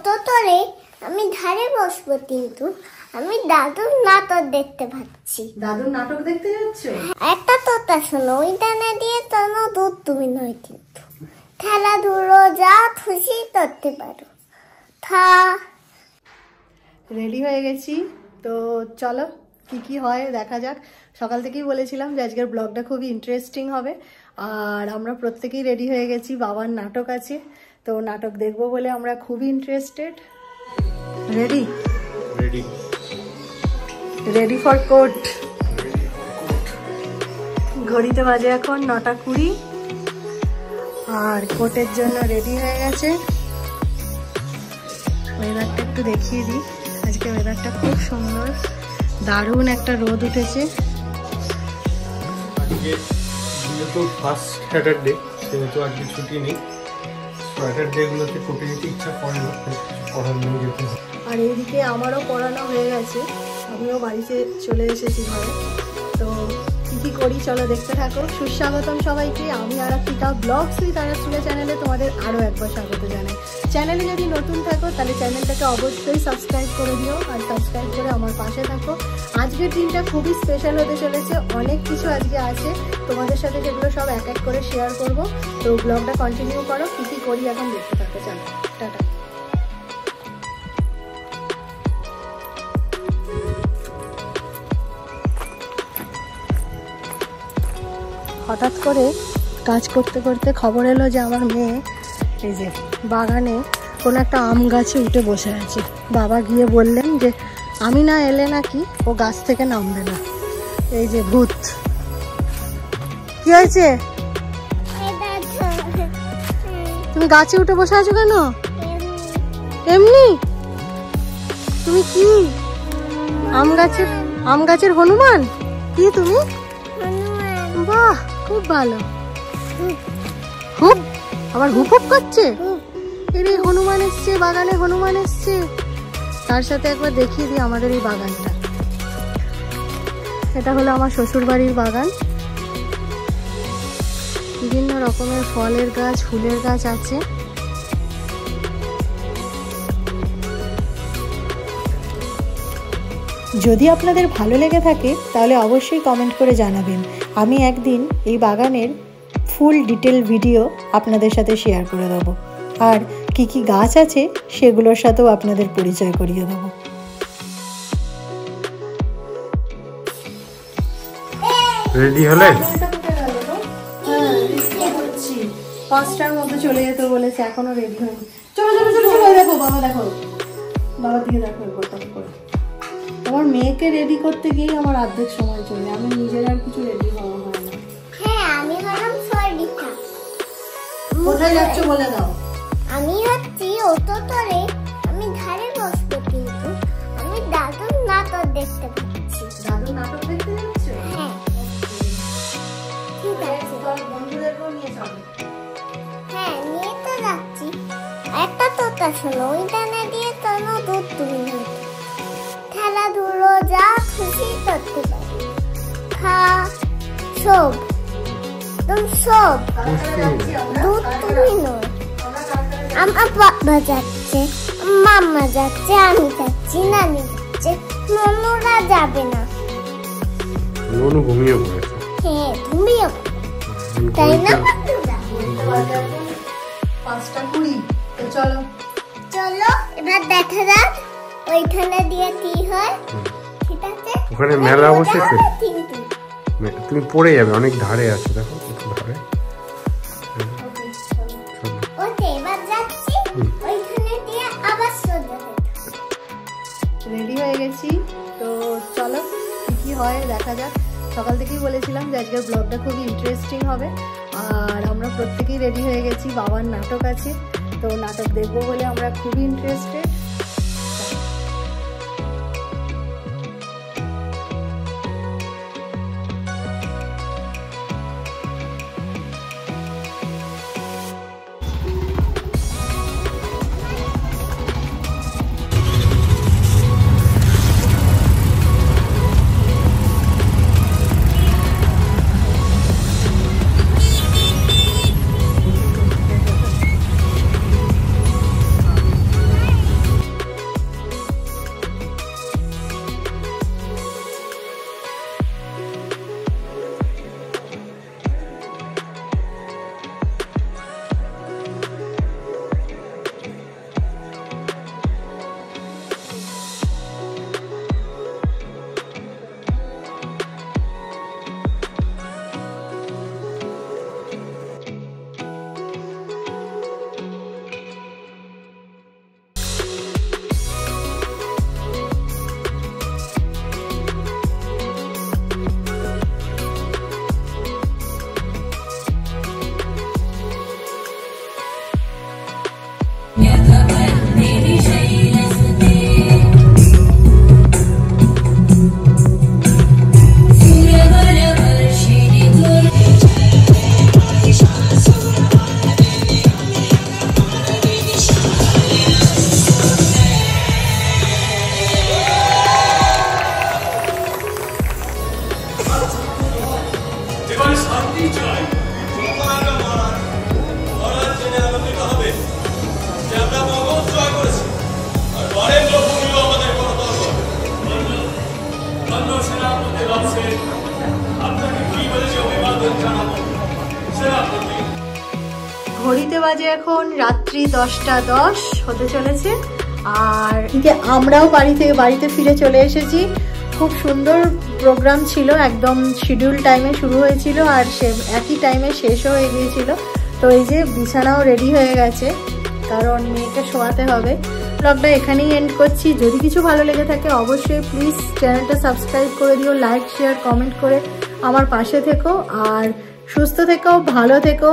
অততরে আমি ধারে বসবো, কিন্তু আমি দাদুর নাটক দেখতে পাচ্ছি। দাদুর নাটক দেখতে যাচ্ছ? একটা কথা শোনো, ওই ডানা দিয়ে কোনো দুধ তুমি নয়, কিন্তু খেলাধুলো যা খুশি করতে পারো। রেডি হয়ে গেছি, তো চলো কি কি হয় দেখা যাক। সকাল থেকেই বলেছিলাম যে আজকের ব্লগটা খুবই ইন্টারেস্টিং হবে, আর আমরা প্রত্যেকেই রেডি হয়ে গেছি। বাবার নাটক আছে, তো নাটক দেখবো বলে আমরা খুবই interested. Ready ready ready for court. ঘড়িতে বাজে এখন 9:20, আর কোর্টের জন্য রেডি হয়ে গেছে। ওয়েদারটা একটু দেখিয়ে দিই। আজকে ওয়েদারটা খুব সুন্দর, দারুণ একটা রোদ উঠেছে। আজকে যেহেতু ফার্স্ট স্যাটারডে, সেহেতু আজকে ছুটি নেই। স্যাটারডেগুলোতে কোর্টে যেতে ইচ্ছা করে না, পড়ার নিয়ে যেতে হয়। আর এইদিকে আমারও পড়ানো হয়ে গেছে, আমিও বাড়িতে চলে এসেছি ঘরে। তো কী কী করি চলো দেখতে থাকো। সুস্বাগতম সবাইকে, আমি আরাত্রিকা ব্লগস উইথ আরাত্রিকা চ্যানেলে তোমাদের আরও একবার স্বাগত জানাই। চ্যানেলে যদি নতুন থাকো তাহলে চ্যানেলটাকে অবশ্যই সাবস্ক্রাইব করে দিও, আর সাবস্ক্রাইব করে আমার পাশে থাকো। আজকের দিনটা খুবই স্পেশাল হতে চলেছে, অনেক কিছু আজকে আছে তোমাদের সাথে, যেগুলো সব এক এক করে শেয়ার করব। তো ব্লগটা কন্টিনিউ করো, কী কী করি এখন দেখতে থাকো। চলো টাটা। হঠাৎ করে কাজ করতে করতে খবর এলো যে আমার মেয়ে এই যে বাগানে কোনো একটা আম গাছে উঠে বসে আছে। বাবা গিয়ে বললেন যে আমি না এলে নাকি ও গাছ থেকে নামবে না। এই যে ভূত। কি হয়েছে? তুমি গাছে উঠে বসে আছো কেন? এমনি? তুমি কি আম গাছের হনুমান? কি তুমি? বাহ, খুব ভালো। হুপ, আবার হুপ হুপ করছে। এই হনুমান এসছে বাগানে, হনুমান এসছে। তার সাথে একবার দেখিয়ে দিই আমাদের এই বাগানটা। এটা হলো আমার শ্বশুর বাড়ির বাগান। বিভিন্ন রকমের ফলের গাছ, ফুলের গাছ আছে। যদি আপনাদের ভালো লেগে থাকে তাহলে অবশ্যই কমেন্ট করে জানাবেন। আমি একদিন এই বাগানের ফুল ডিটেল ভিডিও আপনাদের সাথে শেয়ার করে দেবো, আর কি কি গাছ আছে সেগুলোর সাথেও আপনাদের পরিচয় করিয়ে দেবো। রেডি হলে? পাঁচটার মধ্যে চলে যেতে বলেছে, এখনো রেডি হয়নি। চলো চলো চলো চলো, দেখো বাবা, দেখো বাবার দিকে, দেখো করে আমার মেয়েকে রেডি করতে গিয়েই আমার অর্ধেক সময় চলে, আমি নিজের আর কিছু রেডি হওয়া হয় না। হ্যাঁ, আমি হলাম সরিতা। কোথায় যাচ্ছ বলে দাও। আমি হচ্ছি অততরে আমি ধারে বসবো, কিন্তু আমি দাদুর নাটক দেখতে পাচ্ছি। দাদুর নাটক দেখতে যাচ্ছ? হ্যাঁ, ঠিক আছে। বন্ধুদেরকেও নিয়ে যাবে? হ্যাঁ, নিয়ে তো যাচ্ছি। একটা কথা শোনো, ওই ডানা দিয়ে কোনো দুধ তুমি নয়, খেলাধুলো যা খুশি করতে পারো। সব দুধ তুমি নয়। আমার বাবা যাচ্ছে, মাম্মা যাচ্ছে, আমি যাচ্ছি, নানি যাচ্ছে, ননুরা যাবে না। ননু ঘুমিয়ে পড়েছে। হ্যাঁ, তুমিও তাই না? 5:20। তো চলো চলো এবার দেখা যাক ওইখানে দিয়ে কি হয়। ঠিক আছে, ওখানে মেলা বসেছে, কিন্তু তুমি পড়ে যাবে, অনেক ধারে আছে, দেখো ধারে। ওকে, এবার যাচ্ছি ওইখানে দিয়ে আবার সোজা। রেডি হয়ে গেছি, তো চলো কি কি হয় দেখা যাক। সকাল থেকেই বলেছিলাম যে আজকের ব্লগটা খুবই ইন্টারেস্টিং হবে, আর আমরা প্রত্যেকেই রেডি হয়ে গেছি। বাবার নাটক আছে, তো নাটক দেখবো বলে আমরা খুবই ইন্টারেস্টেড। এখন রাত্রি 10:10 হতে চলেছে, আর আমরাও বাড়িতে ফিরে চলে এসেছি। খুব সুন্দর প্রোগ্রাম ছিল, একদম শিডিউল টাইমে শুরু হয়েছিল আর একই টাইমে শেষও হয়ে গিয়েছিল। তো এই যে বিছানাও রেডি হয়ে গেছে, কারণ মেয়েকে শোয়াতে হবে। ব্লগটা এখানেই এন্ড করছি। যদি কিছু ভালো লেগে থাকে অবশ্যই প্লিজ চ্যানেলটা সাবস্ক্রাইব করে দিও, লাইক শেয়ার কমেন্ট করে আমার পাশে থেকো, আর সুস্থ থেকো, ভালো থেকো।